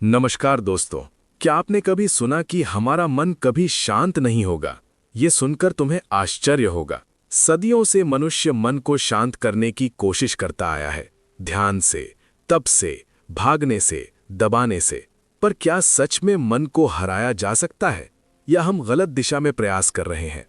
नमस्कार दोस्तों। क्या आपने कभी सुना कि हमारा मन कभी शांत नहीं होगा? ये सुनकर तुम्हें आश्चर्य होगा। सदियों से मनुष्य मन को शांत करने की कोशिश करता आया है, ध्यान से, तप से, भागने से, दबाने से। पर क्या सच में मन को हराया जा सकता है, या हम गलत दिशा में प्रयास कर रहे हैं?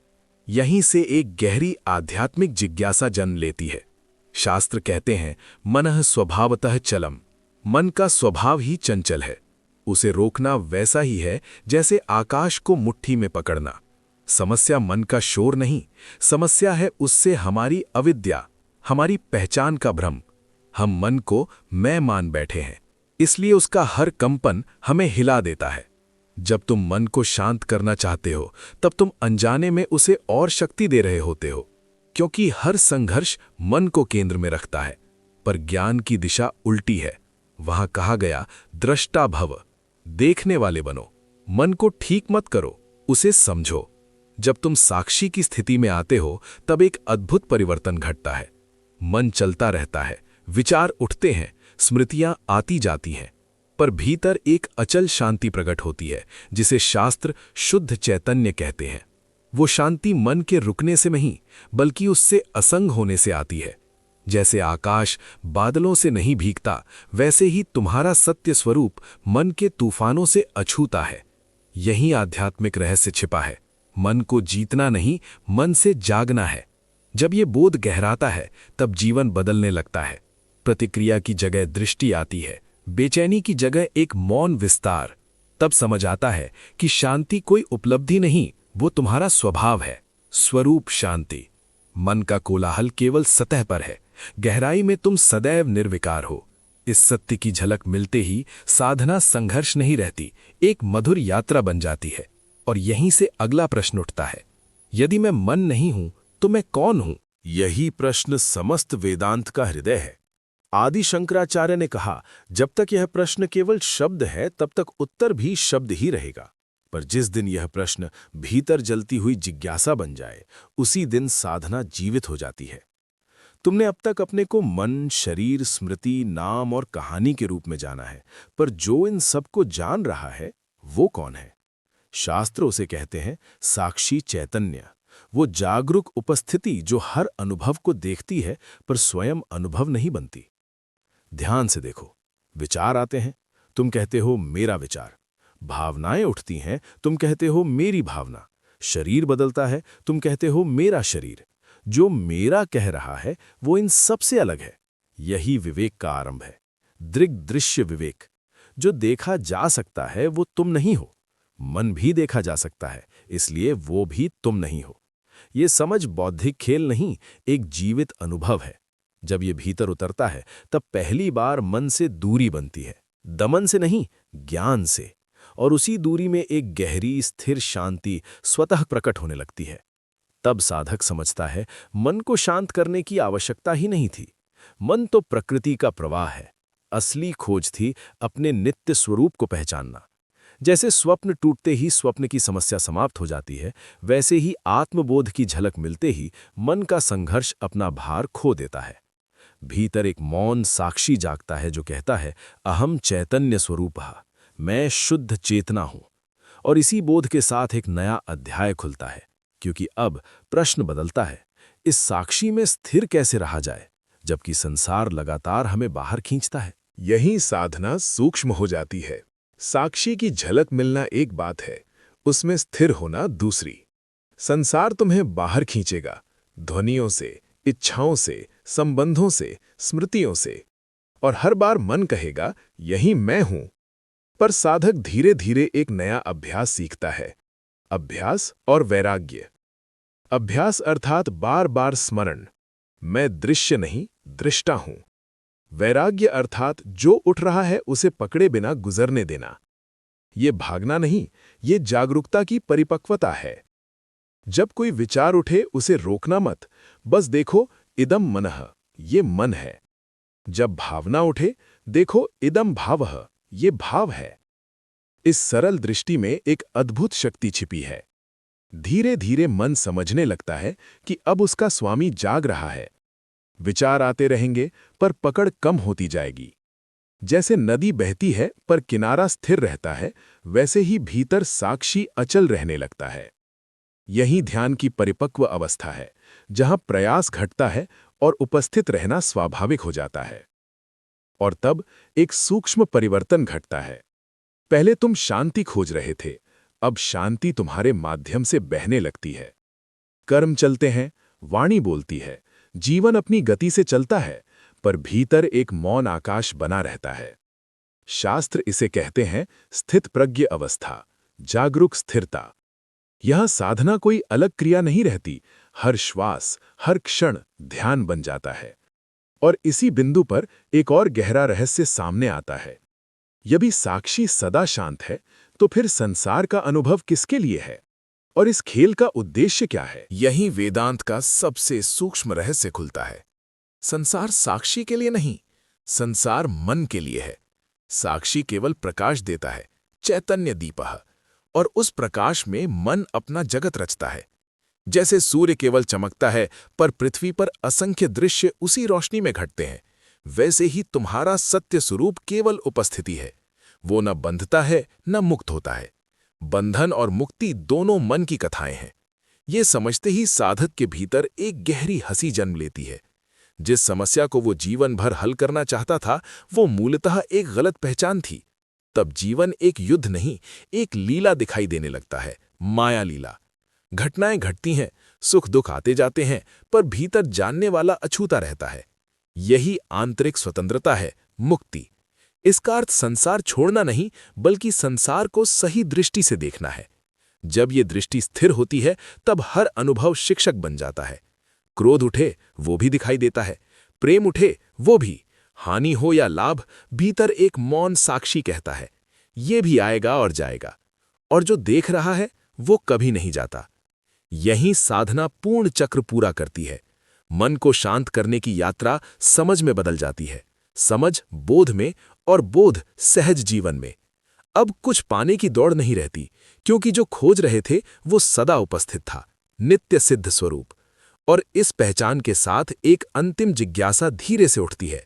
यहीं से एक गहरी आध्यात्मिक जिज्ञासा जन्म लेती है। शास्त्र कहते हैं, मनः स्वभावतः चलम। मन का स्वभाव ही चंचल है। उसे रोकना वैसा ही है जैसे आकाश को मुट्ठी में पकड़ना। समस्या मन का शोर नहीं, समस्या है उससे हमारी अविद्या, हमारी पहचान का भ्रम। हम मन को मैं मान बैठे हैं, इसलिए उसका हर कंपन हमें हिला देता है। जब तुम मन को शांत करना चाहते हो, तब तुम अनजाने में उसे और शक्ति दे रहे होते हो, क्योंकि हर संघर्ष मन को केंद्र में रखता है। पर ज्ञान की दिशा उल्टी है। वहां कहा गया, दृष्टा भव, देखने वाले बनो। मन को ठीक मत करो, उसे समझो। जब तुम साक्षी की स्थिति में आते हो, तब एक अद्भुत परिवर्तन घटता है। मन चलता रहता है, विचार उठते हैं, स्मृतियां आती जाती हैं, पर भीतर एक अचल शांति प्रकट होती है, जिसे शास्त्र शुद्ध चैतन्य कहते हैं। वो शांति मन के रुकने से नहीं, बल्कि उससे असंग होने से आती है। जैसे आकाश बादलों से नहीं भीगता, वैसे ही तुम्हारा सत्य स्वरूप मन के तूफानों से अछूता है। यही आध्यात्मिक रहस्य छिपा है। मन को जीतना नहीं, मन से जागना है। जब ये बोध गहराता है, तब जीवन बदलने लगता है। प्रतिक्रिया की जगह दृष्टि आती है, बेचैनी की जगह एक मौन विस्तार। तब समझ आता है कि शांति कोई उपलब्धि नहीं, वो तुम्हारा स्वभाव है, स्वरूप शांति। मन का कोलाहल केवल सतह पर है, गहराई में तुम सदैव निर्विकार हो। इस सत्य की झलक मिलते ही साधना संघर्ष नहीं रहती, एक मधुर यात्रा बन जाती है। और यहीं से अगला प्रश्न उठता है, यदि मैं मन नहीं हूं तो मैं कौन हूं? यही प्रश्न समस्त वेदांत का हृदय है। आदि शंकराचार्य ने कहा, जब तक यह प्रश्न केवल शब्द है, तब तक उत्तर भी शब्द ही रहेगा। पर जिस दिन यह प्रश्न भीतर जलती हुई जिज्ञासा बन जाए, उसी दिन साधना जीवित हो जाती है। तुमने अब तक अपने को मन, शरीर, स्मृति, नाम और कहानी के रूप में जाना है, पर जो इन सबको जान रहा है, वो कौन है? शास्त्र उसे कहते हैं साक्षी चैतन्य। वो जागरूक उपस्थिति जो हर अनुभव को देखती है, पर स्वयं अनुभव नहीं बनती। ध्यान से देखो, विचार आते हैं, तुम कहते हो मेरा विचार। भावनाएं उठती हैं, तुम कहते हो मेरी भावना। शरीर बदलता है, तुम कहते हो मेरा शरीर। जो मेरा कह रहा है, वो इन सबसे अलग है। यही विवेक का आरंभ है, दृग्दृश्य विवेक। जो देखा जा सकता है, वो तुम नहीं हो। मन भी देखा जा सकता है, इसलिए वो भी तुम नहीं हो। ये समझ बौद्धिक खेल नहीं, एक जीवित अनुभव है। जब ये भीतर उतरता है, तब पहली बार मन से दूरी बनती है, दमन से नहीं, ज्ञान से। और उसी दूरी में एक गहरी स्थिर शांति स्वतः प्रकट होने लगती है। तब साधक समझता है, मन को शांत करने की आवश्यकता ही नहीं थी। मन तो प्रकृति का प्रवाह है। असली खोज थी अपने नित्य स्वरूप को पहचानना। जैसे स्वप्न टूटते ही स्वप्न की समस्या समाप्त हो जाती है, वैसे ही आत्मबोध की झलक मिलते ही मन का संघर्ष अपना भार खो देता है। भीतर एक मौन साक्षी जागता है जो कहता है, अहम चैतन्य स्वरूपः, मैं शुद्ध चेतना हूं। और इसी बोध के साथ एक नया अध्याय खुलता है, क्योंकि अब प्रश्न बदलता है, इस साक्षी में स्थिर कैसे रहा जाए, जबकि संसार लगातार हमें बाहर खींचता है। यही साधना सूक्ष्म हो जाती है। साक्षी की झलक मिलना एक बात है, उसमें स्थिर होना दूसरी। संसार तुम्हें बाहर खींचेगा, ध्वनियों से, इच्छाओं से, संबंधों से, स्मृतियों से। और हर बार मन कहेगा, यही मैं हूं। पर साधक धीरे धीरे एक नया अभ्यास सीखता है, अभ्यास और वैराग्य। अभ्यास अर्थात बार बार स्मरण, मैं दृश्य नहीं, दृष्टा हूं। वैराग्य अर्थात जो उठ रहा है उसे पकड़े बिना गुजरने देना। ये भागना नहीं, ये जागरूकता की परिपक्वता है। जब कोई विचार उठे उसे रोकना मत, बस देखो, इदम मनः, ये मन है। जब भावना उठे, देखो, इदम भावः, ये भाव है। इस सरल दृष्टि में एक अद्भुत शक्ति छिपी है। धीरे धीरे मन समझने लगता है कि अब उसका स्वामी जाग रहा है। विचार आते रहेंगे, पर पकड़ कम होती जाएगी। जैसे नदी बहती है पर किनारा स्थिर रहता है, वैसे ही भीतर साक्षी अचल रहने लगता है। यही ध्यान की परिपक्व अवस्था है, जहां प्रयास घटता है और उपस्थित रहना स्वाभाविक हो जाता है। और तब एक सूक्ष्म परिवर्तन घटता है। पहले तुम शांति खोज रहे थे, अब शांति तुम्हारे माध्यम से बहने लगती है। कर्म चलते हैं, वाणी बोलती है, जीवन अपनी गति से चलता है, पर भीतर एक मौन आकाश बना रहता है। शास्त्र इसे कहते हैं स्थित प्रज्ञ अवस्था, जागरूक स्थिरता। यह साधना कोई अलग क्रिया नहीं रहती, हर श्वास, हर क्षण ध्यान बन जाता है। और इसी बिंदु पर एक और गहरा रहस्य सामने आता है। यदि साक्षी सदा शांत है, तो फिर संसार का अनुभव किसके लिए है? और इस खेल का उद्देश्य क्या है? यही वेदांत का सबसे सूक्ष्म रहस्य खुलता है। संसार साक्षी के लिए नहीं, संसार मन के लिए है। साक्षी केवल प्रकाश देता है, चैतन्य दीपः, और उस प्रकाश में मन अपना जगत रचता है। जैसे सूर्य केवल चमकता है, पर पृथ्वी पर असंख्य दृश्य उसी रोशनी में घटते हैं, वैसे ही तुम्हारा सत्य स्वरूप केवल उपस्थिति है। वो न बंधता है न मुक्त होता है। बंधन और मुक्ति दोनों मन की कथाएं हैं। ये समझते ही साधक के भीतर एक गहरी हंसी जन्म लेती है। जिस समस्या को वो जीवन भर हल करना चाहता था, वो मूलतः एक गलत पहचान थी। तब जीवन एक युद्ध नहीं, एक लीला दिखाई देने लगता है, माया लीला। घटनाएं घटती हैं, सुख दुख आते जाते हैं, पर भीतर जानने वाला अछूता रहता है। यही आंतरिक स्वतंत्रता है, मुक्ति। इसका अर्थ संसार छोड़ना नहीं, बल्कि संसार को सही दृष्टि से देखना है। जब ये दृष्टि स्थिर होती है, तब हर अनुभव शिक्षक बन जाता है। क्रोध उठे, वो भी दिखाई देता है। प्रेम उठे, वो भी। हानि हो या लाभ, भीतर एक मौन साक्षी कहता है, ये भी आएगा और जाएगा। और जो देख रहा है, वो कभी नहीं जाता। यही साधना पूर्ण चक्र पूरा करती है। मन को शांत करने की यात्रा समझ में बदल जाती है, समझ बोध में, और बोध सहज जीवन में। अब कुछ पाने की दौड़ नहीं रहती, क्योंकि जो खोज रहे थे वो सदा उपस्थित था, नित्य सिद्ध स्वरूप। और इस पहचान के साथ एक अंतिम जिज्ञासा धीरे से उठती है।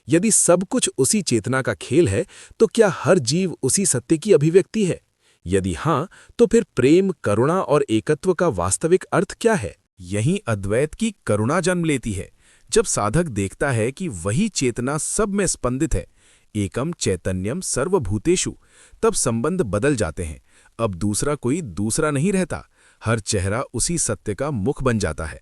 यदि सब कुछ उसी चेतना का खेल है, तो क्या हर जीव उसी सत्य की अभिव्यक्ति है? यदि हां, तो फिर प्रेम, करुणा और एकत्व का वास्तविक अर्थ क्या है? यहीं अद्वैत की करुणा जन्म लेती है। जब साधक देखता है कि वही चेतना सब में स्पंदित है, एकम चैतन्यम सर्वभूतेषु, तब संबंध बदल जाते हैं। अब दूसरा कोई दूसरा नहीं रहता, हर चेहरा उसी सत्य का मुख बन जाता है।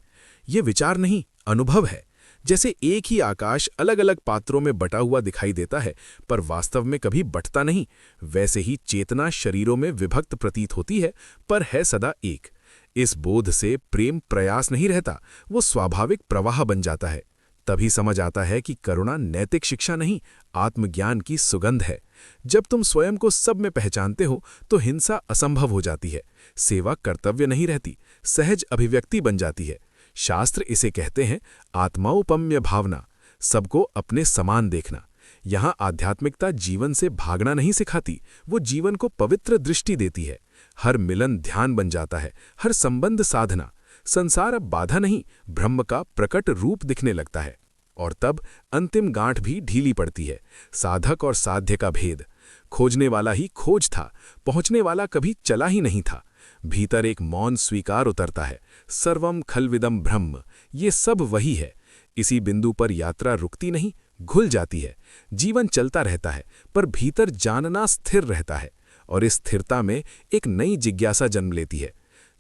ये विचार नहीं, अनुभव है। जैसे एक ही आकाश अलग अलग पात्रों में बटा हुआ दिखाई देता है, पर वास्तव में कभी बंटता नहीं, वैसे ही चेतना शरीरों में विभक्त प्रतीत होती है, पर है सदा एक। इस बोध से प्रेम प्रयास नहीं रहता, वो स्वाभाविक प्रवाह बन जाता है। तभी समझ आता है कि करुणा नैतिक शिक्षा नहीं, आत्मज्ञान की सुगंध है। जब तुम स्वयं को सब में पहचानते हो, तो हिंसा असंभव हो जाती है, सेवा कर्तव्य नहीं रहती, सहज अभिव्यक्ति बन जाती है। शास्त्र इसे कहते हैं आत्माउपम्य भावना, सबको अपने समान देखना। यहाँ आध्यात्मिकता जीवन से भागना नहीं सिखाती, वो जीवन को पवित्र दृष्टि देती है। हर मिलन ध्यान बन जाता है, हर संबंध साधना। संसार अब बाधा नहीं, ब्रह्म का प्रकट रूप दिखने लगता है। और तब अंतिम गांठ भी ढीली पड़ती है, साधक और साध्य का भेद। खोजने वाला ही खोज था, पहुंचने वाला कभी चला ही नहीं था। भीतर एक मौन स्वीकार उतरता है, सर्वम खलविदम ब्रह्म, ये सब वही है। इसी बिंदु पर यात्रा रुकती नहीं, घुल जाती है। जीवन चलता रहता है, पर भीतर जानना स्थिर रहता है। और इस स्थिरता में एक नई जिज्ञासा जन्म लेती है।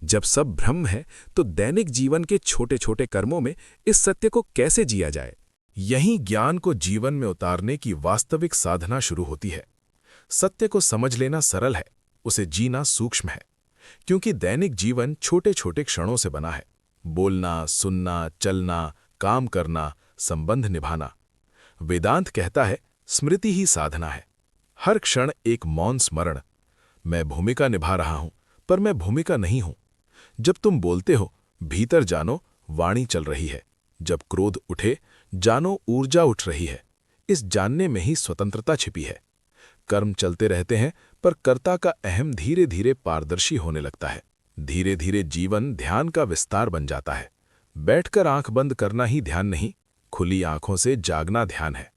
जब सब भ्रम है, तो दैनिक जीवन के छोटे छोटे कर्मों में इस सत्य को कैसे जिया जाए? यहीं ज्ञान को जीवन में उतारने की वास्तविक साधना शुरू होती है। सत्य को समझ लेना सरल है, उसे जीना सूक्ष्म है। क्योंकि दैनिक जीवन छोटे छोटे क्षणों से बना है। बोलना, सुनना, चलना, काम करना, संबंध निभाना। वेदांत कहता है स्मृति ही साधना है। हर क्षण एक मौन स्मरण, मैं भूमिका निभा रहा हूं, पर मैं भूमिका नहीं हूं। जब तुम बोलते हो, भीतर जानो वाणी चल रही है। जब क्रोध उठे, जानो ऊर्जा उठ रही है। इस जानने में ही स्वतंत्रता छिपी है। कर्म चलते रहते हैं, पर कर्ता का अहम धीरे धीरे पारदर्शी होने लगता है। धीरे धीरे जीवन ध्यान का विस्तार बन जाता है। बैठकर आंख बंद करना ही ध्यान नहीं, खुली आंखों से जागना ध्यान है।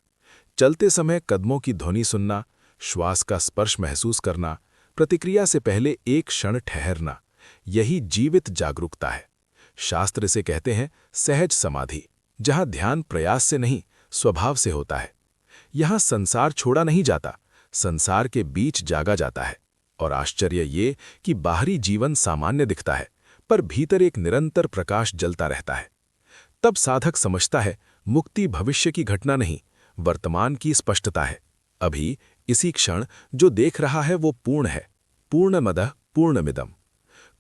चलते समय कदमों की ध्वनि सुनना, श्वास का स्पर्श महसूस करना, प्रतिक्रिया से पहले एक क्षण ठहरना, यही जीवित जागरूकता है। शास्त्र इसे कहते हैं सहज समाधि, जहां ध्यान प्रयास से नहीं, स्वभाव से होता है। यहां संसार छोड़ा नहीं जाता, संसार के बीच जागा जाता है। और आश्चर्य ये कि बाहरी जीवन सामान्य दिखता है, पर भीतर एक निरंतर प्रकाश जलता रहता है। तब साधक समझता है मुक्ति भविष्य की घटना नहीं, वर्तमान की स्पष्टता है। अभी इसी क्षण जो देख रहा है वो पूर्ण है, पूर्णमदः पूर्णमिदम्।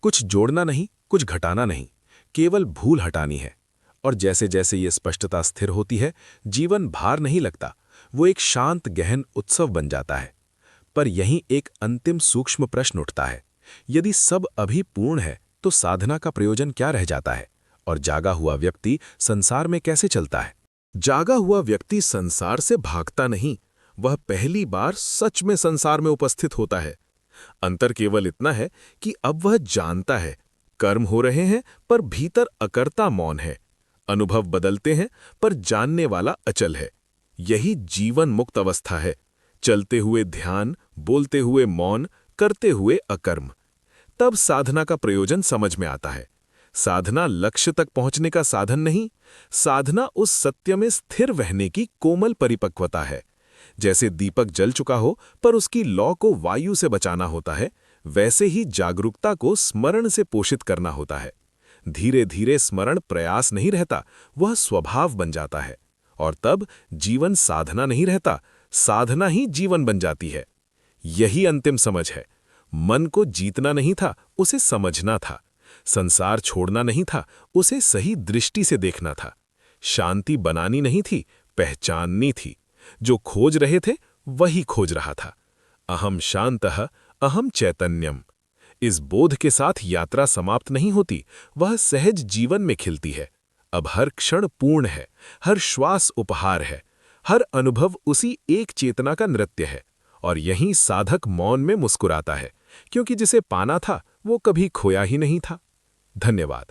कुछ जोड़ना नहीं, कुछ घटाना नहीं, केवल भूल हटानी है। और जैसे जैसे ये स्पष्टता स्थिर होती है, जीवन भार नहीं लगता, वो एक शांत गहन उत्सव बन जाता है। पर यहीं एक अंतिम सूक्ष्म प्रश्न उठता है, यदि सब अभी पूर्ण है तो साधना का प्रयोजन क्या रह जाता है? और जागा हुआ व्यक्ति संसार में कैसे चलता है? जागा हुआ व्यक्ति संसार से भागता नहीं, वह पहली बार सच में संसार में उपस्थित होता है। अंतर केवल इतना है कि अब वह जानता है कर्म हो रहे हैं पर भीतर अकर्ता मौन है। अनुभव बदलते हैं पर जानने वाला अचल है। यही जीवन मुक्त अवस्था है, चलते हुए ध्यान, बोलते हुए मौन, करते हुए अकर्म। तब साधना का प्रयोजन समझ में आता है। साधना लक्ष्य तक पहुंचने का साधन नहीं, साधना उस सत्य में स्थिर रहने की कोमल परिपक्वता है। जैसे दीपक जल चुका हो पर उसकी लौ को वायु से बचाना होता है, वैसे ही जागरूकता को स्मरण से पोषित करना होता है। धीरे धीरे स्मरण प्रयास नहीं रहता, वह स्वभाव बन जाता है। और तब जीवन साधना नहीं रहता, साधना ही जीवन बन जाती है। यही अंतिम समझ है। मन को जीतना नहीं था, उसे समझना था। संसार छोड़ना नहीं था, उसे सही दृष्टि से देखना था। शांति बनानी नहीं थी, पहचाननी थी। जो खोज रहे थे वही खोज रहा था। अहम शांतः अहम चैतन्यम। इस बोध के साथ यात्रा समाप्त नहीं होती, वह सहज जीवन में खिलती है। अब हर क्षण पूर्ण है, हर श्वास उपहार है, हर अनुभव उसी एक चेतना का नृत्य है। और यहीं साधक मौन में मुस्कुराता है, क्योंकि जिसे पाना था वो कभी खोया ही नहीं था। धन्यवाद।